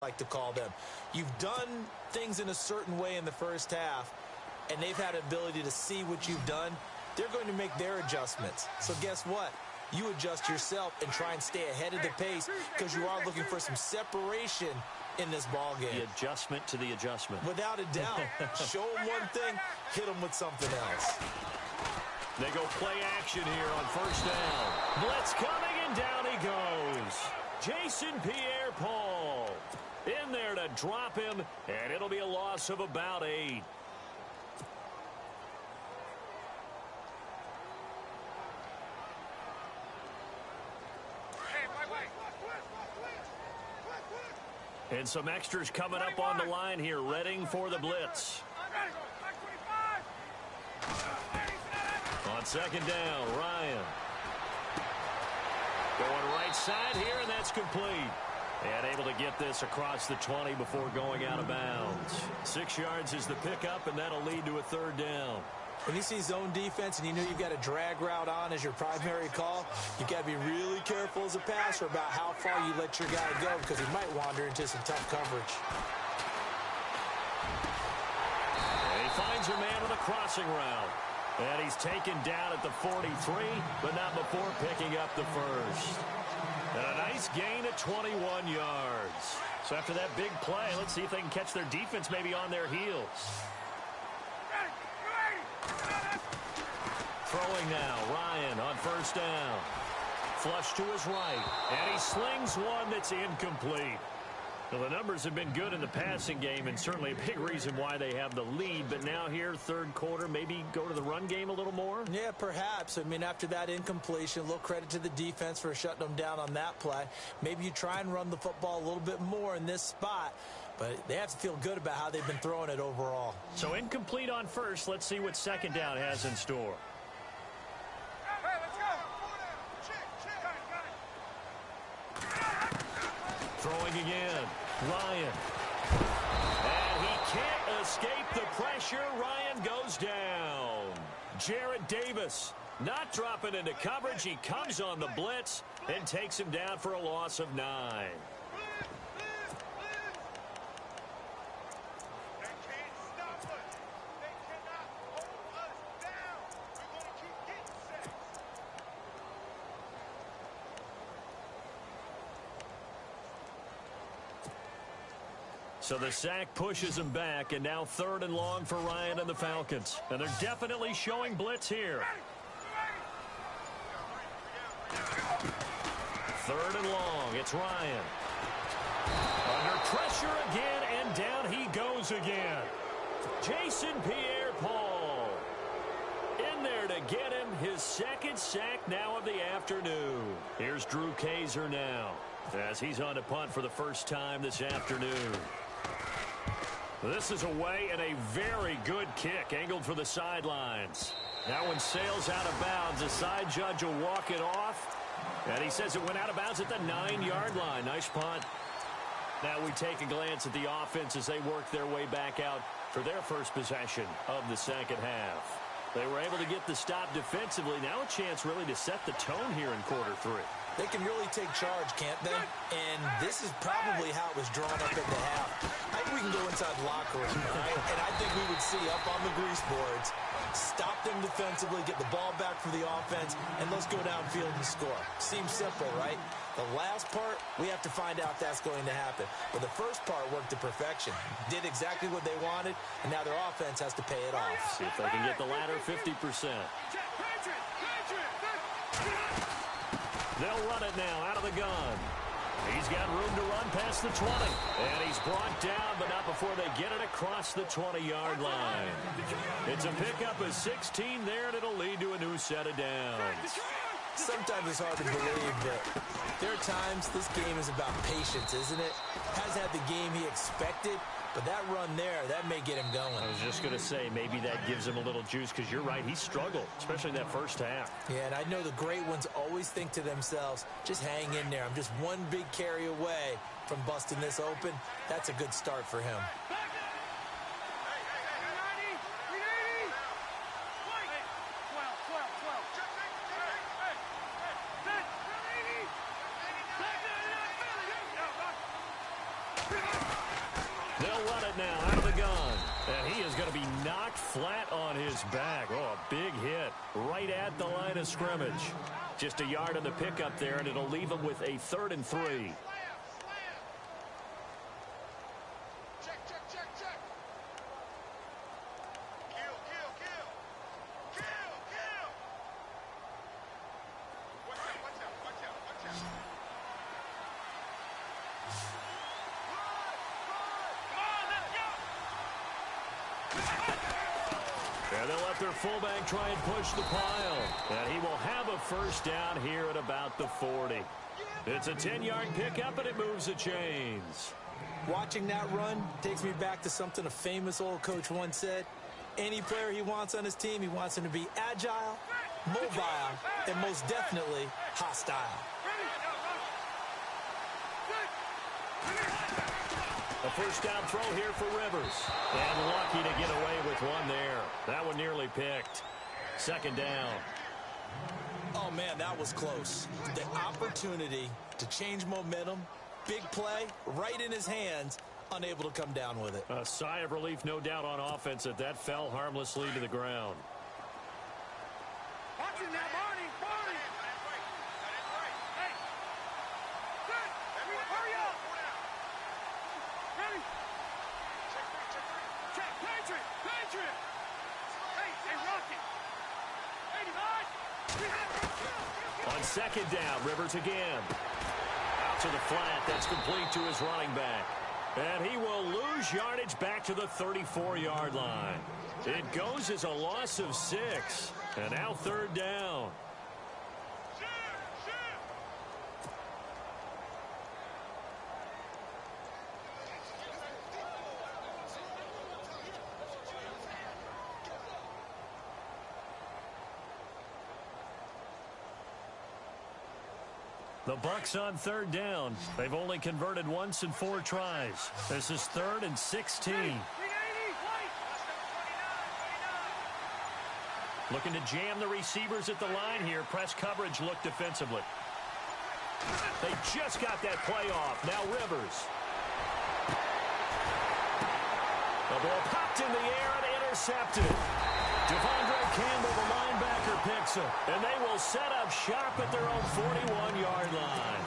like to call them. You've done things in a certain way in the first half, and they've had an ability to see what you've done. They're going to make their adjustments. So guess what? You adjust yourself and try and stay ahead of the pace because you are looking for some separation in this ball game. The adjustment to the adjustment. Without a doubt. Show them one thing, hit them with something else. They go play action here on first down. Blitz coming, and down he goes. Jason Pierre-Paul in there to drop him, and it'll be a loss of about 8. And some extras coming up on the line here, readying for the blitz. On second down, Ryan. Going right side here, and that's complete. And able to get this across the 20 before going out of bounds. 6 yards is the pickup, and that'll lead to a third down. When you see zone defense and you know you've got a drag route on as your primary call, you've got to be really careful as a passer about how far you let your guy go because he might wander into some tough coverage. And he finds a man on the crossing route. And he's taken down at the 43, but not before picking up the first. And a nice gain at 21 yards. So after that big play, let's see if they can catch their defense maybe on their heels. Throwing now, Ryan on first down. Flush to his right, and he slings one that's incomplete. Well, the numbers have been good in the passing game, and certainly a big reason why they have the lead. But now here, third quarter, maybe go to the run game a little more? Yeah, perhaps. I mean, after that incompletion, a little credit to the defense for shutting them down on that play. Maybe you try and run the football a little bit more in this spot. But they have to feel good about how they've been throwing it overall. So incomplete on first. Let's see what second down has in store. Throwing again, Ryan. And he can't escape the pressure. Ryan goes down. Jarrett Davis not dropping into coverage. He comes on the blitz and takes him down for a loss of 9. So the sack pushes him back, and now third and long for Ryan and the Falcons. And they're definitely showing blitz here. Third and long, it's Ryan. Under pressure again, and down he goes again. Jason Pierre-Paul in there to get him his second sack now of the afternoon. Here's Drew Kaiser now, as he's on to punt for the first time this afternoon. This is away, and a very good kick angled for the sidelines. That one sails out of bounds. The side judge will walk it off, and he says it went out of bounds at the 9-yard line. Nice punt. Now we take a glance at the offense as they work their way back out for their first possession of the second half. They were able to get the stop defensively. Now a chance really to set the tone here in quarter 3. They can really take charge, can't they? And this is probably how it was drawn up in the half. I think we can go inside the locker room, right? And I think we would see up on the grease boards, stop them defensively, get the ball back for the offense, and let's go downfield and score. Seems simple, right? The last part, we have to find out if that's going to happen. But the first part worked to perfection. Did exactly what they wanted, and now their offense has to pay it off. See if they can get the latter 50%. They'll run it now out of the gun. He's got room to run past the 20. And he's brought down, but not before they get it across the 20-yard line. It's a pickup of 16 there, and it'll lead to a new set of downs. Sometimes it's hard to believe, but there are times this game is about patience, isn't it? Hasn't had the game he expected, but that run there, that may get him going. I was just going to say, maybe that gives him a little juice, because you're right, he struggled, especially in that first half. Yeah, and I know the great ones always think to themselves, just hang in there. I'm just one big carry away from busting this open. That's a good start for him. flat on his back. Oh, a big hit right at the line of scrimmage. Just a yard on the pickup there, and it'll leave him with a 3rd and 3. And they'll let their fullback try and push the pile. And he will have a first down here at about the 40. It's a 10-yard pickup, and it moves the chains. Watching that run takes me back to something a famous old coach once said. Any player he wants on his team, he wants him to be agile, mobile, and most definitely hostile. A first down throw here for Rivers. And lucky to get away with one there. That one nearly picked. 2nd down. Oh, man, that was close. The opportunity to change momentum, big play, right in his hands, unable to come down with it. A sigh of relief, no doubt, on offense that fell harmlessly to the ground. Watch him now, Barney. Hey. Good. Hurry up. Ready? Check. Patriot. Hey, Rocky. 85. On 2nd down, Rivers again. Out to the flat. That's complete to his running back. And he will lose yardage back to the 34-yard line. It goes as a loss of 6. And now 3rd down. The Bucs on 3rd down. They've only converted once in 4 tries. This is 3rd and 16. Looking to jam the receivers at the line here. Press coverage look defensively. They just got that play off. Now Rivers. The ball popped in the air and intercepted. Devondre Campbell, the linebacker, picks him. And they will set up shop at their own 41-yard line.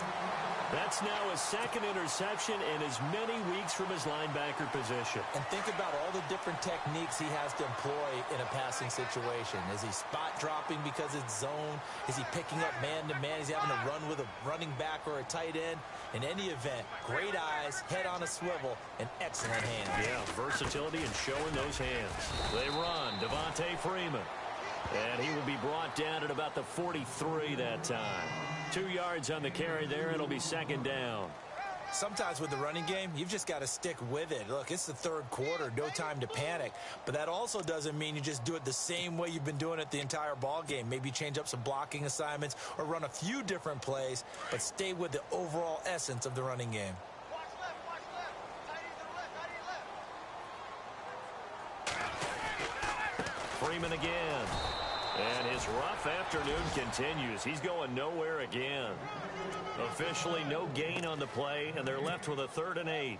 That's now his 2nd interception in as many weeks from his linebacker position. And think about all the different techniques he has to employ in a passing situation. Is he spot dropping because it's zone? Is he picking up man-to-man? Is he having to run with a running back or a tight end? In any event, great eyes, head on a swivel, and excellent hands. Yeah, versatility and showing those hands. They run. Devontae Freeman. And he will be brought down at about the 43 that time. 2 yards on the carry there. It'll be 2nd down. Sometimes with the running game, you've just got to stick with it. Look, it's the 3rd quarter, no time to panic. But that also doesn't mean you just do it the same way you've been doing it the entire ball game. Maybe change up some blocking assignments or run a few different plays, but stay with the overall essence of the running game. Watch left. Tight end to the left. Freeman again. And his rough afternoon continues. He's going nowhere again. Officially no gain on the play, and they're left with a 3rd and 8.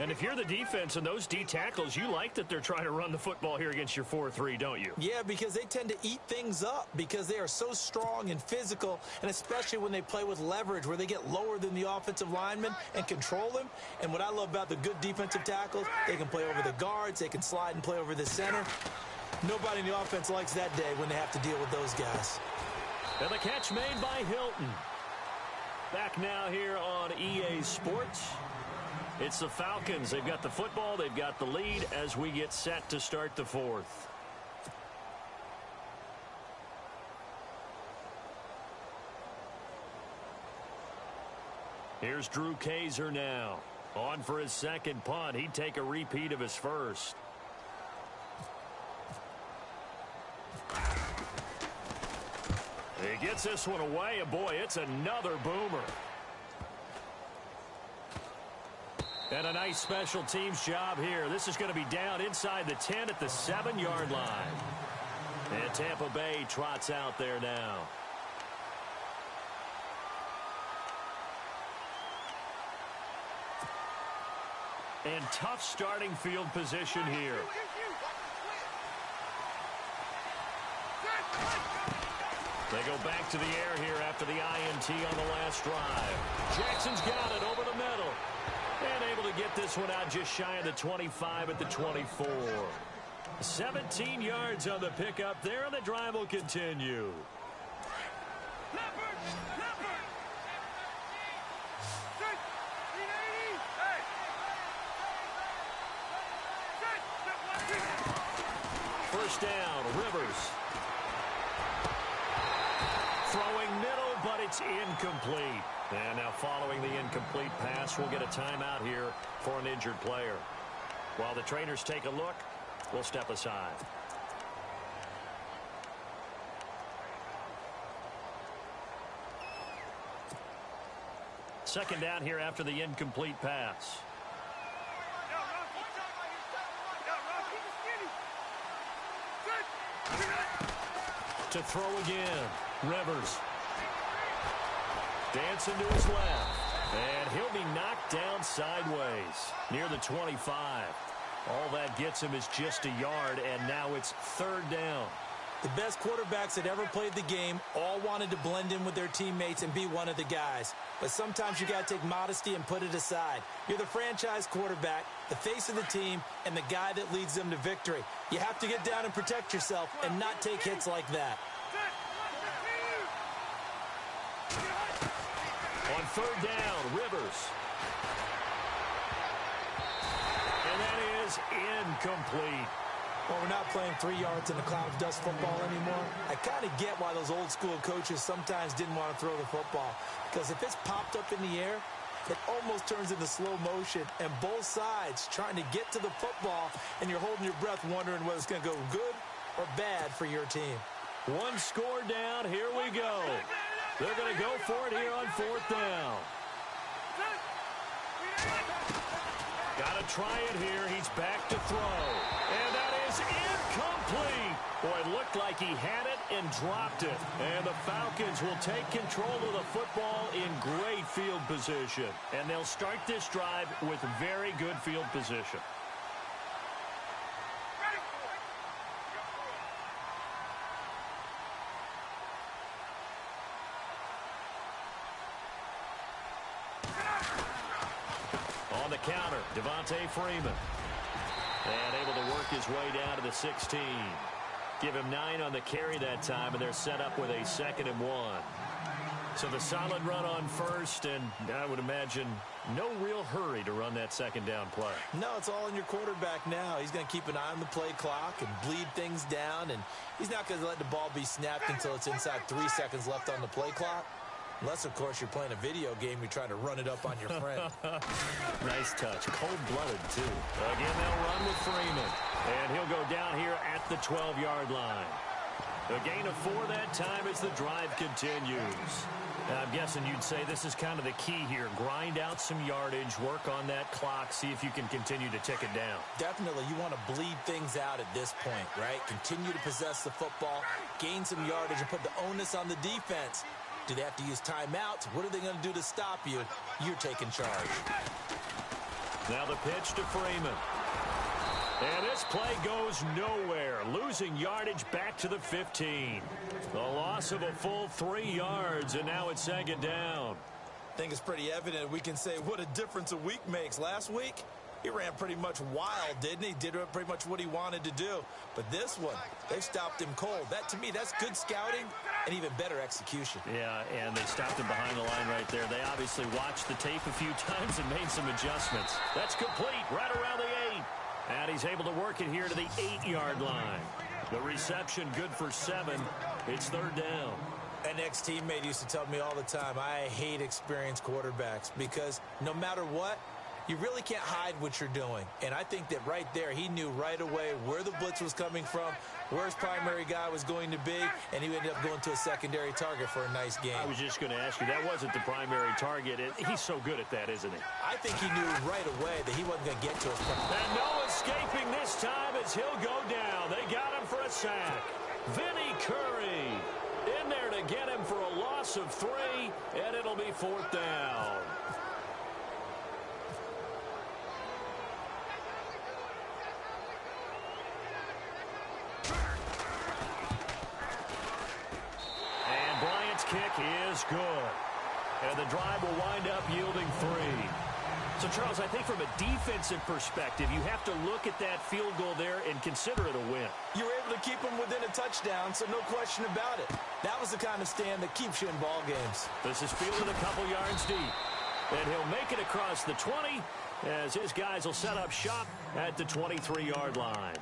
And if you're the defense and those D tackles, you like that they're trying to run the football here against your 4-3, don't you? Yeah, because they tend to eat things up because they are so strong and physical, and especially when they play with leverage where they get lower than the offensive linemen and control them. And what I love about the good defensive tackles, they can play over the guards, they can slide and play over the center. Nobody in the offense likes that day when they have to deal with those guys. And the catch made by Hilton. Back now here on EA Sports. It's the Falcons. They've got the football. They've got the lead as we get set to start the 4th. Here's Drew Kaiser now. On for his 2nd punt. He'd take a repeat of his 1st. He gets this one away, and boy, it's another boomer. And a nice special teams job here. This is going to be down inside the 10 at the 7-yard line. And Tampa Bay trots out there now. And tough starting field position here. They go back to the air here after the INT on the last drive. Jackson's got it over the middle. And able to get this one out just shy of the 25 at the 24. 17 yards on the pickup there, and the drive will continue. First down, Rivers. Throwing middle, but it's incomplete. And now following the incomplete pass, we'll get a timeout here for an injured player. While the trainers take a look, we'll step aside. Second down here after the incomplete pass. To throw again, Rivers. Dancing to his left. And he'll be knocked down sideways near the 25. All that gets him is just a yard, and now it's third down. The best quarterbacks that ever played the game all wanted to blend in with their teammates and be one of the guys. But sometimes you got to take modesty and put it aside. You're the franchise quarterback, the face of the team, and the guy that leads them to victory. You have to get down and protect yourself and not take hits like that. On third down, Rivers. And that is incomplete. Well, we're not playing 3 yards in a cloud of dust football anymore. I kind of get why those old school coaches sometimes didn't want to throw the football. Because if it's popped up in the air, it almost turns into slow motion. And both sides trying to get to the football, and you're holding your breath wondering whether it's going to go good or bad for your team. One score down. Here we go. They're going to go for it here on fourth down. Got to try it here. He's back to throw. And that is incomplete. Boy, it looked like he had it and dropped it. And the Falcons will take control of the football in great field position. And they'll start this drive with very good field position. On the counter, Devontae Freeman. And able to work his way down to the 16. Give him 9 on the carry that time, and they're set up with a 2nd and 1. So the solid run on first, and I would imagine no real hurry to run that second down play. No, it's all in your quarterback now. He's going to keep an eye on the play clock and bleed things down, and he's not going to let the ball be snapped until it's inside 3 seconds left on the play clock. Unless, of course, you're playing a video game, you're trying to run it up on your friend. Nice touch. Cold-blooded, too. Again, they'll run with Freeman. And he'll go down here at the 12-yard line. A gain of 4 that time as the drive continues. I'm guessing you'd say this is kind of the key here. Grind out some yardage, work on that clock, see if you can continue to tick it down. Definitely. You want to bleed things out at this point, right? Continue to possess the football, gain some yardage, and put the onus on the defense. Do they have to use timeouts? What are they going to do to stop you? You're taking charge. Now the pitch to Freeman. And this play goes nowhere. Losing yardage back to the 15. The loss of a full 3 yards, and now it's 2nd down. I think it's pretty evident we can say what a difference a week makes. Last week, he ran pretty much wild, didn't he? Did pretty much what he wanted to do. But this one, they stopped him cold. That, to me, that's good scouting and even better execution. Yeah, and they stopped him behind the line right there. They obviously watched the tape a few times and made some adjustments. That's complete right around the 8. And he's able to work it here to the 8-yard line. The reception good for 7. It's 3rd down. An ex-teammate used to tell me all the time, I hate experienced quarterbacks because no matter what, you really can't hide what you're doing. And I think that right there, he knew right away where the blitz was coming from, where his primary guy was going to be, and he ended up going to a secondary target for a nice game. I was just going to ask you, that wasn't the primary target. He's so good at that, isn't he? I think he knew right away that he wasn't going to get to his primary. And no escaping this time as he'll go down. They got him for a sack. Vinny Curry in there to get him for a loss of 3, and it'll be 4th down. is good. And the drive will wind up yielding 3. So, Charles, I think from a defensive perspective, you have to look at that field goal there and consider it a win. You were able to keep them within a touchdown, so no question about it. That was the kind of stand that keeps you in ball games. This is fielded a couple yards deep. And he'll make it across the 20 as his guys will set up shop at the 23-yard line.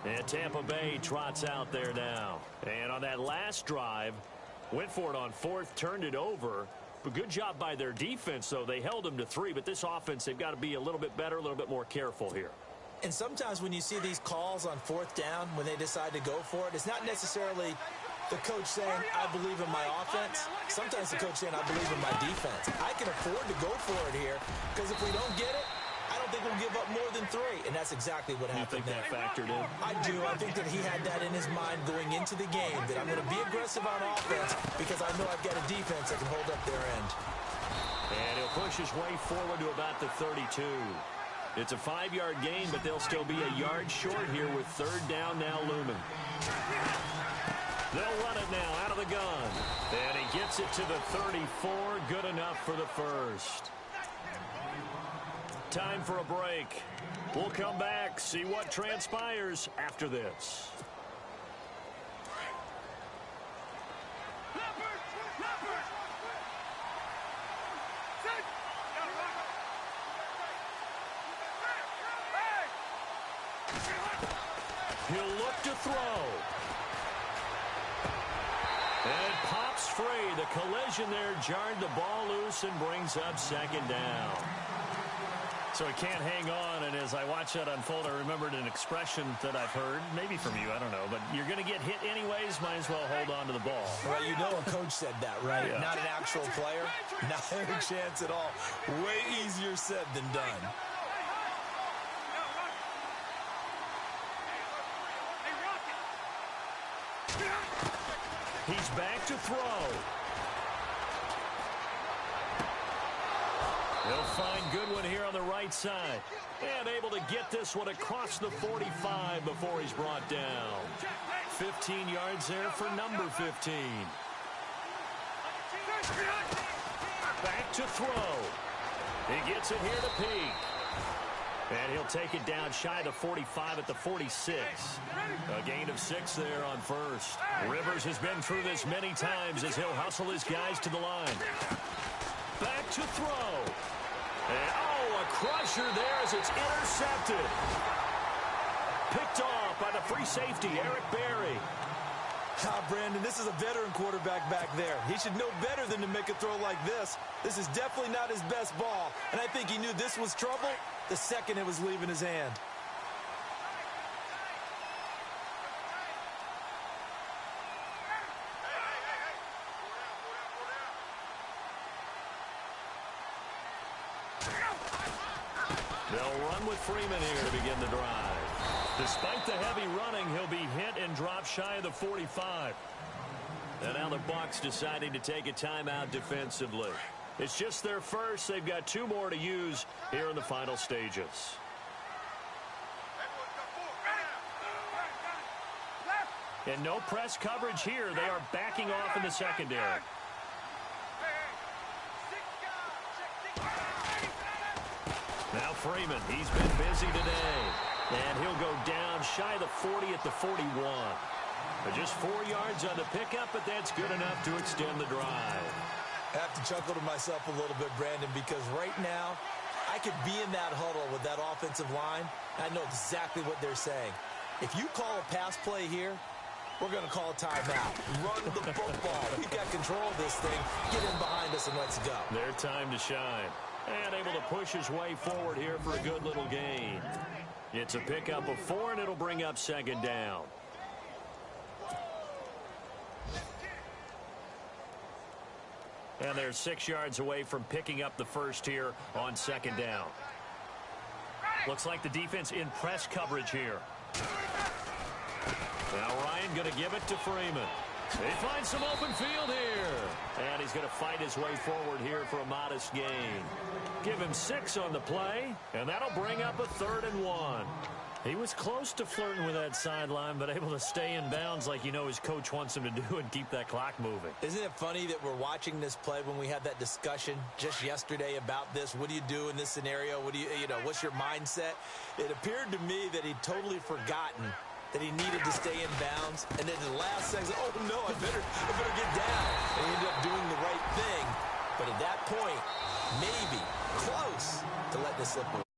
And Tampa Bay trots out there now. And on that last drive, went for it on 4th, turned it over. But good job by their defense, though. They held them to 3, but this offense, they've got to be a little bit better, a little bit more careful here. And sometimes when you see these calls on 4th down, when they decide to go for it, it's not necessarily the coach saying, I believe in my offense. Sometimes the coach saying, I believe in my defense. I can afford to go for it here because if we don't get it, I don't think we'll give up more than 3. And that's exactly what happened there. You think that factored in? I do. I think that he had that in his mind going into the game, that I'm going to be aggressive on offense because I know I've got a defense that can hold up their end. And he'll push his way forward to about the 32. It's a 5-yard gain, but they'll still be a yard short here with 3rd down now looming. They'll run it now out of the gun. And he gets it to the 34. Good enough for the first. Time for a break. We'll come back, see what transpires after this. He'll look to throw. And pops free. The collision there jarred the ball loose and brings up 2nd down. So he can't hang on, and as I watch that unfold, I remembered an expression that I've heard, maybe from you, I don't know, but you're going to get hit anyways, might as well hold on to the ball. Well, you know a coach said that, right? Yeah. Not an actual player. Not a chance at all. Way easier said than done. He's back to throw. He'll find Goodwin here on the right side. And able to get this one across the 45 before he's brought down. 15 yards there for number 15. Back to throw. He gets it here to Peak. And he'll take it down shy of the 45 at the 46. A gain of 6 there on 1st. Rivers has been through this many times as he'll hustle his guys to the line. Back to throw. And, a crusher there as it's intercepted. Picked off by the free safety, Eric Berry. Brandon, this is a veteran quarterback back there. He should know better than to make a throw like this. This is definitely not his best ball, and I think he knew this was trouble the second it was leaving his hand. They'll run with Freeman here to begin the drive. Despite the heavy running, he'll be hit and drop shy of the 45. And now the Bucs deciding to take a timeout defensively. It's just their first. They've got 2 more to use here in the final stages. And no press coverage here. They are backing off in the secondary. Now Freeman, he's been busy today. And he'll go down shy of the 40 at the 41. But just 4 yards on the pickup, but that's good enough to extend the drive. I have to chuckle to myself a little bit, Brandon, because right now I could be in that huddle with that offensive line. I know exactly what they're saying. If you call a pass play here, we're going to call a timeout. Run the football. We've got control of this thing. Get in behind us and let's go. Their time to shine. And able to push his way forward here for a good little gain. It's a pickup of 4, and it'll bring up 2nd down. And they're 6 yards away from picking up the first here on 2nd down. Looks like the defense in press coverage here. Now Ryan going to give it to Freeman. He finds some open field here. And he's going to fight his way forward here for a modest gain. Give him 6 on the play, and that'll bring up a 3rd and 1. He was close to flirting with that sideline, but able to stay in bounds like his coach wants him to do and keep that clock moving. Isn't it funny that we're watching this play when we had that discussion just yesterday about this? What do you do in this scenario? What do what's your mindset? It appeared to me that he'd totally forgotten that he needed to stay in bounds, and then in the last second, oh no, I better get down. And he ended up doing the right thing. But at that point, maybe close to letting it slip away.